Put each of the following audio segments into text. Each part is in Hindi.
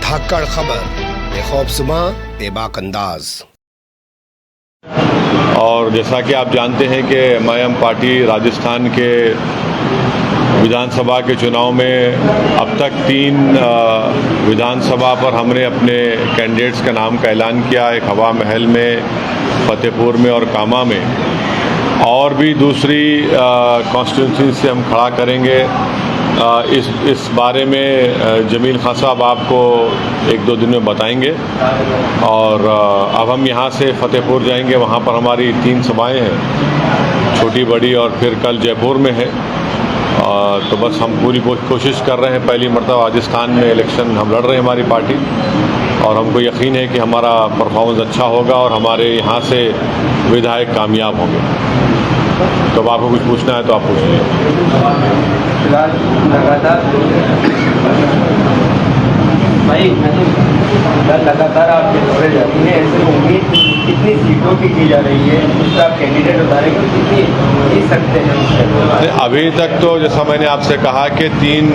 धाकड़ खबर, बेखौफज़ुमा बेबाक अंदाज। और जैसा कि आप जानते हैं कि एमआईएम पार्टी राजस्थान के विधानसभा के चुनाव में अब तक 3 विधानसभा पर हमने अपने कैंडिडेट्स का नाम का ऐलान किया। एक हवा महल में, फतेहपुर में और कामा में, और भी दूसरी कॉन्स्टिट्यूंसी से हम खड़ा करेंगे। इस बारे में जमील खान साहब आपको 1-2 दिन में बताएंगे। और अब हम यहाँ से फतेहपुर जाएंगे, वहाँ पर हमारी 3 सभाएं हैं, छोटी बड़ी, और फिर कल जयपुर में है। तो बस हम पूरी कोशिश कर रहे हैं। पहली मरतबा राजस्थान में इलेक्शन हम लड़ रहे हैं हमारी पार्टी, और हमको यकीन है कि हमारा परफॉर्मेंस अच्छा होगा और हमारे यहाँ से विधायक कामयाब होंगे। तो अब आपको कुछ पूछना है तो आप पूछ लीजिए। लगातार आपके दौरे जाती हैं, ऐसे में उम्मीद कितनी सीटों की जा रही है, उसका आप कैंडिडेट उतारेंगे, कितनी जीत सकते हैं? अभी तक तो जैसा मैंने आपसे कहा कि 3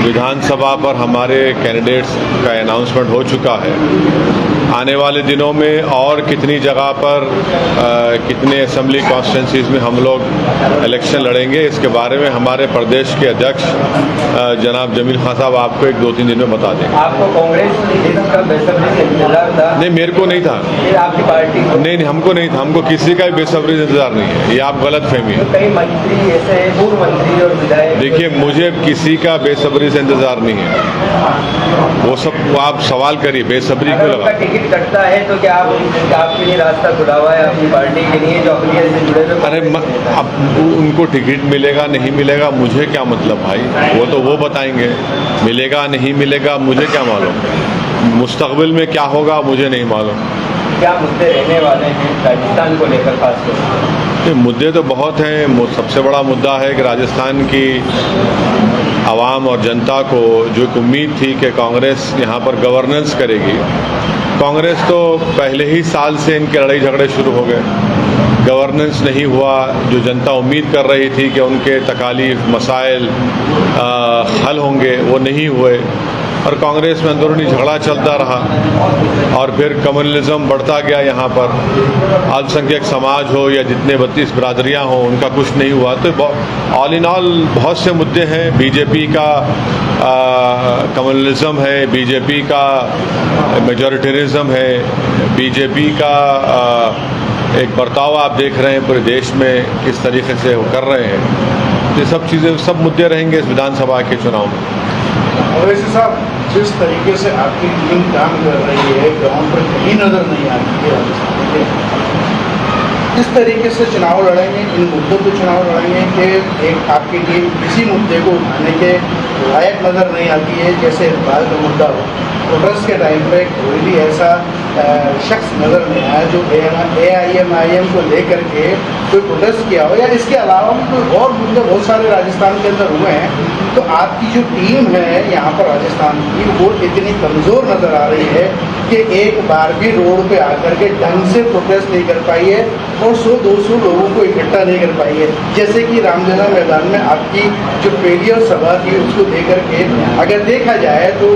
विधानसभा पर हमारे कैंडिडेट्स का अनाउंसमेंट हो चुका है। आने वाले दिनों में और कितनी जगह पर कितने असेंबली कॉन्स्टिट्यूंसीज में हम लोग इलेक्शन लड़ेंगे, इसके बारे में हमारे प्रदेश के अध्यक्ष जनाब जमील खान साहब आपको 1-2-3 दिन में बता देंगे। आपको कांग्रेस का बेसब्री से इंतजार था? नहीं, मेरे को नहीं था। आपकी पार्टी को? नहीं, हमको नहीं था। हमको किसी का भी बेसब्री से इंतजार नहीं है। ये आप गलत फहमी है। कई मंत्री ऐसे हैं, पूर्व मंत्री और विधायक। देखिए, मुझे किसी का बेसब्री से इंतजार नहीं है। वो सब आप सवाल करिए, बेसब्री क्यों लगा? टिकट कटता है तो क्या आपके लिए रास्ता खुला हुआ है अपनी पार्टी के लिए, जो अपनी से जुड़े हुए? अरे अब उनको टिकट मिलेगा नहीं मिलेगा मुझे क्या मतलब भाई, वो तो वो बताएंगे। मिलेगा नहीं मिलेगा मुझे क्या मालूम, मुस्तकबिल में क्या होगा मुझे नहीं मालूम। क्या मुद्दे रहने वाले हैं राजस्थान को लेकर खासतौर? मुद्दे तो बहुत हैं। सबसे बड़ा मुद्दा है कि राजस्थान की आवाम और जनता को जो एक उम्मीद थी कि कांग्रेस यहाँ पर गवर्नेंस करेगी, कांग्रेस तो पहले ही साल से इनके लड़ाई झगड़े शुरू हो गए। गवर्नेंस नहीं हुआ। जो जनता उम्मीद कर रही थी कि उनके तकालीफ मसाइल हल होंगे, वो नहीं हुए, और कांग्रेस में अंदरूनी झगड़ा चलता रहा। और फिर कम्युनलिज्म बढ़ता गया। यहाँ पर अल्पसंख्यक समाज हो या जितने 32 बरादरियाँ हों, उनका कुछ नहीं हुआ। तो ऑल इन ऑल बहुत से मुद्दे हैं। बीजेपी का कम्युनलिज्म है, बीजेपी का मेजॉरिटेरिज्म है, बीजेपी का एक बर्ताव आप देख रहे हैं पूरे देश में किस तरीके से वो कर रहे हैं। ये सब चीज़ें, सब मुद्दे रहेंगे इस विधानसभा के चुनाव में। वैसे साहब, जिस तरीके से आपकी टीम काम कर रही है, ग्राउंड पर कहीं नजर नहीं आती है राजस्थान के, इस तरीके से चुनाव लड़ेंगे, इन मुद्दों पर चुनाव लड़ेंगे कि एक आपकी टीम किसी मुद्दे को उठाने के लायक नज़र नहीं आती है, जैसे इकबाल का मुद्दा हो। प्रोटेस्ट के टाइम पे कोई भी ऐसा शख्स नज़र नहीं आया जो AIM को लेकर के कोई प्रोटेस्ट किया हो, या इसके अलावा भी कोई और मुद्दे बहुत सारे राजस्थान के अंदर हुए हैं। तो आपकी जो टीम है यहाँ पर राजस्थान की, वो इतनी कमज़ोर नज़र आ रही है कि एक बार भी रोड पे आकर के ढंग से प्रोटेस्ट नहीं कर पाई है और 100-200 लोगों को इकट्ठा नहीं कर पाई है। जैसे कि रामलीला मैदान में आपकी जो फेलियर सभा थी, उसको देकर के अगर देखा जाए तो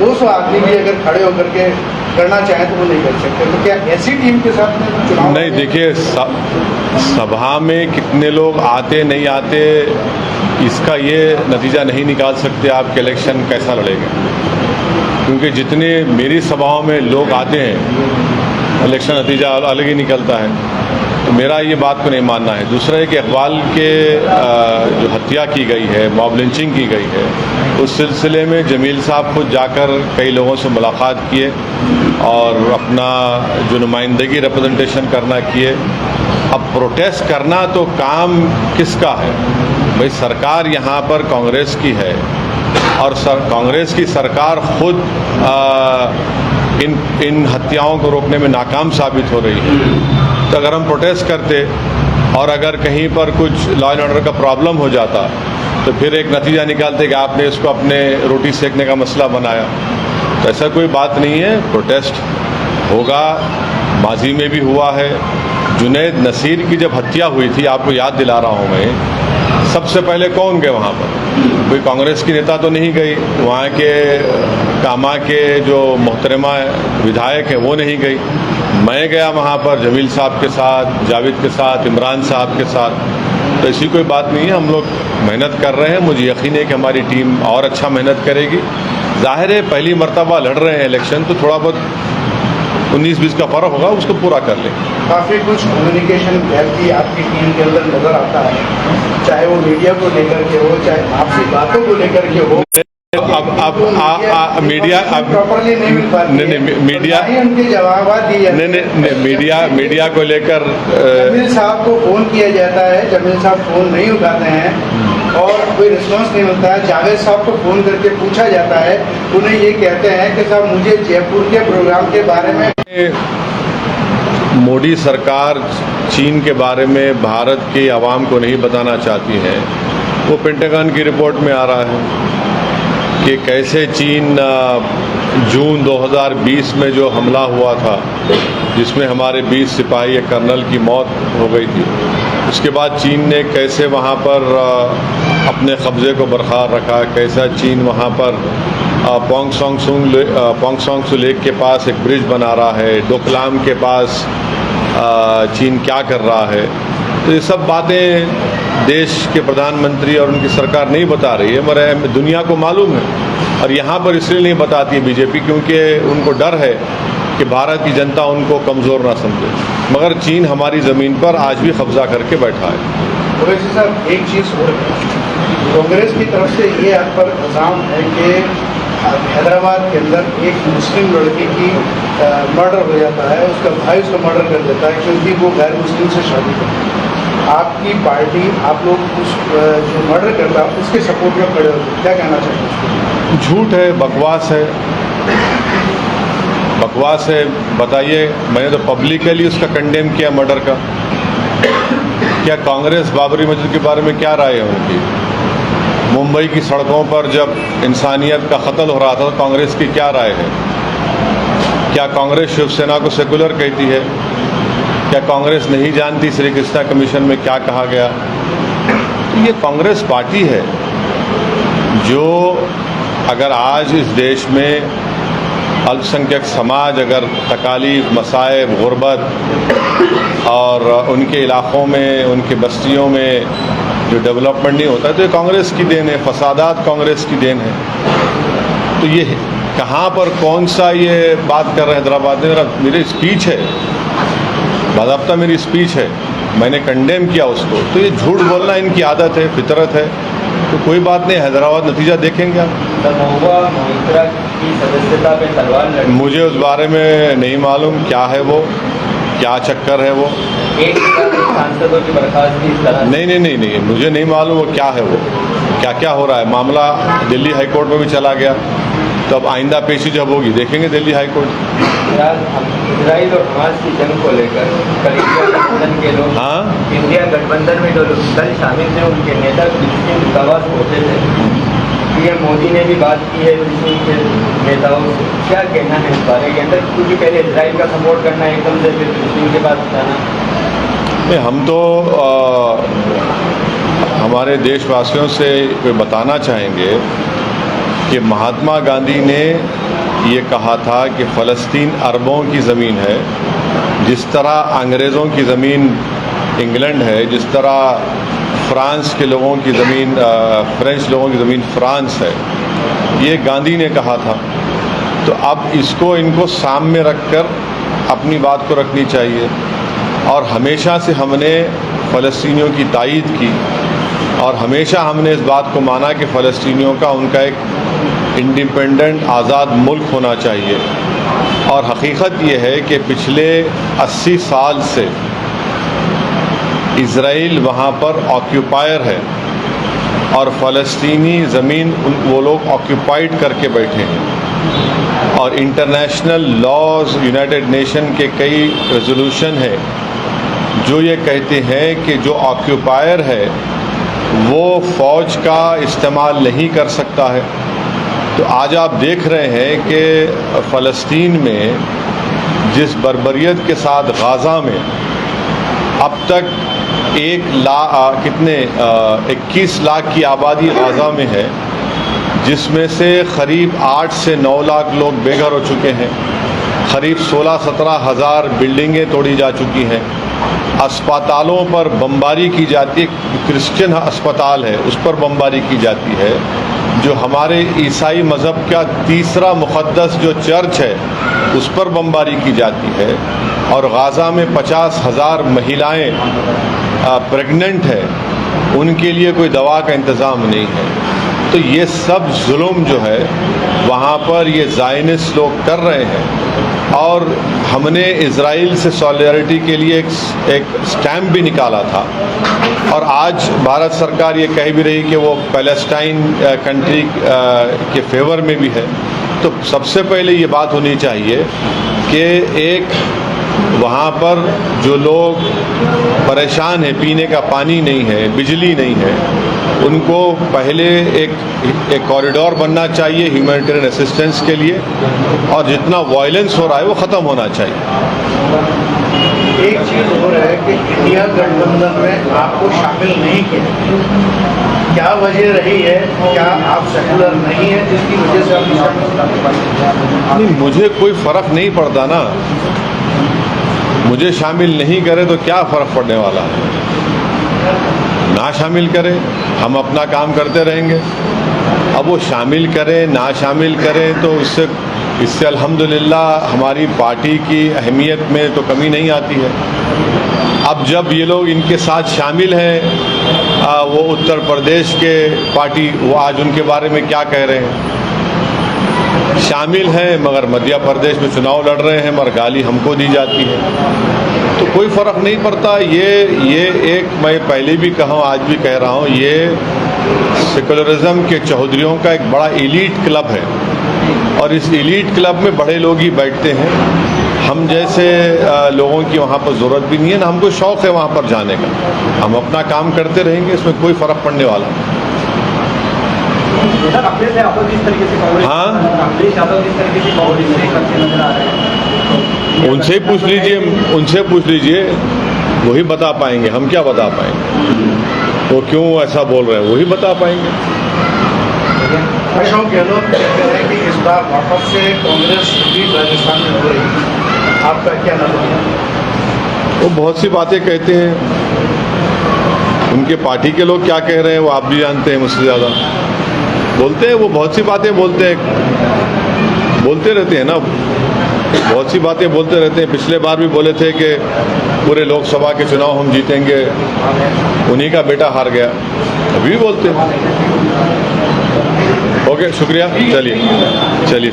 200 आदमी भी अगर खड़े होकर के करना चाहे तो वो नहीं कर सकते। तो क्या ऐसी टीम के साथ में चुनाव? नहीं, देखिए, सभा में कितने लोग आते नहीं आते, इसका ये नतीजा नहीं निकाल सकते आप कि इलेक्शन कैसा लड़ेगा। क्योंकि जितने मेरी सभाओं में लोग आते हैं, इलेक्शन नतीजा अलग ही निकलता है। तो मेरा ये बात को नहीं मानना है। दूसरा है कि इकबाल के जो हत्या की गई है, मॉब लिंचिंग की गई है, उस सिलसिले में जमील साहब खुद जाकर कई लोगों से मुलाकात किए और अपना जो नुमाइंदगी रिप्रेजेंटेशन करना किए। अब प्रोटेस्ट करना तो काम किसका है भाई? सरकार यहाँ पर कांग्रेस की है, और कांग्रेस की सरकार खुद इन हत्याओं को रोकने में नाकाम साबित हो रही है। तो अगर हम प्रोटेस्ट करते और अगर कहीं पर कुछ लॉ एंड ऑर्डर का प्रॉब्लम हो जाता, तो फिर एक नतीजा निकालते कि आपने इसको अपने रोटी सेकने का मसला बनाया। तो ऐसा कोई बात नहीं है। प्रोटेस्ट होगा, माजी में भी हुआ है। जुनैद नसीर की जब हत्या हुई थी, आपको याद दिला रहा हूँ मैं, सबसे पहले कौन गए वहाँ पर? कोई कांग्रेस की नेता तो नहीं गई, वहाँ के कामा के जो मोहतरमा विधायक हैं वो नहीं गई। मैं गया वहाँ पर जमील साहब के साथ, जावेद के साथ, इमरान साहब के साथ। तो ऐसी कोई बात नहीं है, हम लोग मेहनत कर रहे हैं। मुझे यकीन है कि हमारी टीम और अच्छा मेहनत करेगी। जाहिर है पहली मर्तबा लड़ रहे हैं इलेक्शन, तो थोड़ा बहुत 19-20 का फ़र्क होगा, उसको पूरा कर लें। काफ़ी कुछ कम्युनिकेशन गैप भी आपकी टीम के अंदर नज़र आता है, चाहे वो मीडिया को लेकर के हो, चाहे आपसी बातों को लेकर के हो। अब मीडिया प्रॉपर्ली नहीं मिल पाती है। नहीं मीडिया उनके जवाब दिए नहीं मीडिया को लेकर जमील साहब को फ़ोन किया जाता है, जमील साहब फ़ोन नहीं उठाते हैं और कोई रिस्पांस नहीं मिलता है। जावेद साहब को फ़ोन करके पूछा जाता है, उन्हें ये कहते हैं कि साहब मुझे जयपुर के प्रोग्राम के बारे में। मोदी सरकार चीन के बारे में भारत की आवाम को नहीं बताना चाहती है। वो पेंटागन की रिपोर्ट में आ रहा है कि कैसे चीन जून 2020 में जो हमला हुआ था, जिसमें हमारे 20 सिपाही एक कर्नल की मौत हो गई थी, उसके बाद चीन ने कैसे वहाँ पर अपने कब्ज़े को बरकरार रखा, कैसा चीन वहाँ पर पोंगसोंग सू लेक के पास एक ब्रिज बना रहा है, डोकलाम के पास चीन क्या कर रहा है। तो ये सब बातें देश के प्रधानमंत्री और उनकी सरकार नहीं बता रही है, मगर दुनिया को मालूम है। और यहाँ पर इसलिए नहीं बताती है बीजेपी, क्योंकि उनको डर है कि भारत की जनता उनको कमज़ोर ना समझे। मगर चीन हमारी ज़मीन पर आज भी कब्जा करके बैठा है। वैसे साहब एक चीज़ और, कांग्रेस की तरफ से ये आप पर इल्ज़ाम है कि हैदराबाद के अंदर एक मुस्लिम लड़की की मर्डर हो जाता है, उसका भाई उसका मर्डर कर देता है क्योंकि वो गैर मुस्लिम से शादी करता है। आपकी पार्टी, आप लोग उस जो मर्डर करता है उसके सपोर्ट में खड़े होते, क्या कहना चाहिए? झूठ है, बकवास है, बकवास है। बताइए, मैंने तो पब्लिकली उसका कंडेम किया मर्डर का। क्या कांग्रेस बाबरी मस्जिद के बारे में क्या राय है उनकी? मुंबई की सड़कों पर जब इंसानियत का कत्ल हो रहा था तो कांग्रेस की क्या राय है? क्या कांग्रेस शिवसेना को सेकुलर कहती है? क्या कांग्रेस नहीं जानती श्री कृष्णा कमीशन में क्या कहा गया? तो ये कांग्रेस पार्टी है जो, अगर आज इस देश में अल्पसंख्यक समाज अगर तकालीफ, मसाइब, गुर्बत और उनके इलाक़ों में, उनके बस्तियों में जो डेवलपमेंट नहीं होता है, तो ये कांग्रेस की देन है, फसादात कांग्रेस की देन है। तो ये कहाँ पर कौन सा ये बात कर रहे हैं हैदराबाद में? मेरी स्पीच है, बाज़ाब्ता मेरी स्पीच है, मैंने कंडेम किया उसको। तो ये झूठ बोलना इनकी आदत है, फितरत है। तो कोई बात नहीं, हैदराबाद नतीजा देखेंगे आप। की सदस्यता पे सवाल मुझे उस बारे में नहीं मालूम क्या है वो, क्या चक्कर है वो। एक सांसदों की बर्खास्तगी इस तरह नहीं, मुझे नहीं मालूम वो क्या है, वो क्या क्या हो रहा है। मामला दिल्ली हाई कोर्ट में भी चला गया, तो अब आइंदा पेशी जब होगी देखेंगे दिल्ली हाई कोर्ट। इजराइल और हमास की जंग को लेकर कल इंडिया गठबंधन के लोग, हाँ, इंडिया गठबंधन में जो दल शामिल थे उनके नेता फिलिस्तीन दूतावास पहुंचे थे। पीएम मोदी ने भी बात की है फिलिस्तीन के नेताओं से, क्या कहना है इस बारे के अंदर? क्योंकि पहले इजराइल का सपोर्ट करना एकदम से फिर फिलिस्तीन के पास जाना। नहीं, हम तो हमारे देशवासियों से बताना चाहेंगे कि महात्मा गांधी ने ये कहा था कि फ़लस्तीन अरबों की ज़मीन है। जिस तरह अंग्रेज़ों की ज़मीन इंग्लैंड है, जिस तरह फ्रांस के लोगों की ज़मीन, फ्रेंच लोगों की ज़मीन फ्रांस है, ये गांधी ने कहा था। तो अब इसको इनको सामने रखकर अपनी बात को रखनी चाहिए। और हमेशा से हमने फ़लस्तीनियों की तायीद की और हमेशा हमने इस बात को माना कि फ़लस्तीनियों का उनका एक इंडिपेंडेंट आज़ाद मुल्क होना चाहिए। और हकीकत ये है कि पिछले 80 साल से इज़राइल वहाँ पर ऑक्यूपायर है और फ़लस्तीनी ज़मीन वो लोग ऑक्यूपाइड करके बैठे हैं। और इंटरनेशनल लॉज, यूनाइटेड नेशन के कई रेजोल्यूशन है जो ये कहते हैं कि जो ऑक्यूपायर है वो फ़ौज का इस्तेमाल नहीं कर सकता है। तो आज आप देख रहे हैं कि फ़लस्तीन में जिस बर्बरियत के साथ गाज़ा में अब तक 21 लाख की आबादी गाज़ा में है, जिसमें से करीब 8 से 9 लाख लोग बेघर हो चुके हैं। करीब 16-17 हज़ार बिल्डिंगें तोड़ी जा चुकी हैं। अस्पतालों पर बमबारी की जाती है। क्रिश्चियन अस्पताल है, उस पर बमबारी की जाती है। जो हमारे ईसाई मज़हब का तीसरा मुक़द्दस जो चर्च है, उस पर बमबारी की जाती है। और गाज़ा में 50,000 महिलाएं प्रेग्नेंट है, उनके लिए कोई दवा का इंतज़ाम नहीं है। तो ये सब जुल्म जो है वहाँ पर ये ज़ायनिस्ट लोग कर रहे हैं। और हमने इज़राइल से सॉलिडारिटी के लिए एक स्टैम्प भी निकाला था। और आज भारत सरकार ये कह भी रही कि वो पैलेस्टाइन कंट्री के फेवर में भी है। तो सबसे पहले ये बात होनी चाहिए कि एक वहाँ पर जो लोग परेशान हैं, पीने का पानी नहीं है, बिजली नहीं है, उनको पहले एक कॉरिडोर बनना चाहिए ह्यूमैनिटेरियन असिस्टेंस के लिए। और जितना वायलेंस हो रहा है वो ख़त्म होना चाहिए। एक चीज़ और है कि इंडिया गठबंधन में आपको शामिल नहीं किया, क्या वजह रही है? क्या आप सेकुलर नहीं है जिसकी वजह से आप नहीं, मुझे कोई फ़र्क नहीं पड़ता ना। मुझे शामिल नहीं करे तो क्या फ़र्क पड़ने वाला है? ना शामिल करें, हम अपना काम करते रहेंगे। अब वो शामिल करें ना शामिल करें तो इससे अल्हम्दुलिल्लाह हमारी पार्टी की अहमियत में तो कमी नहीं आती है। अब जब ये लोग इनके साथ शामिल हैं, वो उत्तर प्रदेश के पार्टी, वो आज उनके बारे में क्या कह रहे हैं? शामिल हैं मगर मध्य प्रदेश में चुनाव लड़ रहे हैं, मगर गाली हमको दी जाती है। तो कोई फ़र्क नहीं पड़ता। ये एक, मैं पहले भी कहा हूँ, आज भी कह रहा हूँ, ये सेकुलरिज्म के चौधरियों का एक बड़ा एलीट क्लब है। और इस एलीट क्लब में बड़े लोग ही बैठते हैं। हम जैसे लोगों की वहाँ पर ज़रूरत भी नहीं है, ना हमको शौक़ है वहाँ पर जाने का। हम अपना काम करते रहेंगे, इसमें कोई फ़र्क पड़ने वाला नहीं। हाँ, उनसे पूछ लीजिए, वही बता पाएंगे। हम क्या बता पाएंगे? वो क्यों ऐसा बोल रहे हैं, वही बता पाएंगे। अशोक गहलोत कहते हैं कि इस बार वापस से कांग्रेस जीत राजस्थान में हो रही है, आपका क्या नजरिया है? वो बहुत सी बातें कहते हैं। उनके पार्टी के लोग क्या कह रहे हैं वो आप भी जानते हैं मुझसे ज़्यादा। बोलते हैं, वो बहुत सी बातें बोलते रहते हैं ना, बहुत सी बातें बोलते रहते हैं। पिछले बार भी बोले थे कि पूरे लोकसभा के चुनाव हम जीतेंगे, उन्हीं का बेटा हार गया। अभी भी बोलते हैं। ओके, शुक्रिया। चलिए।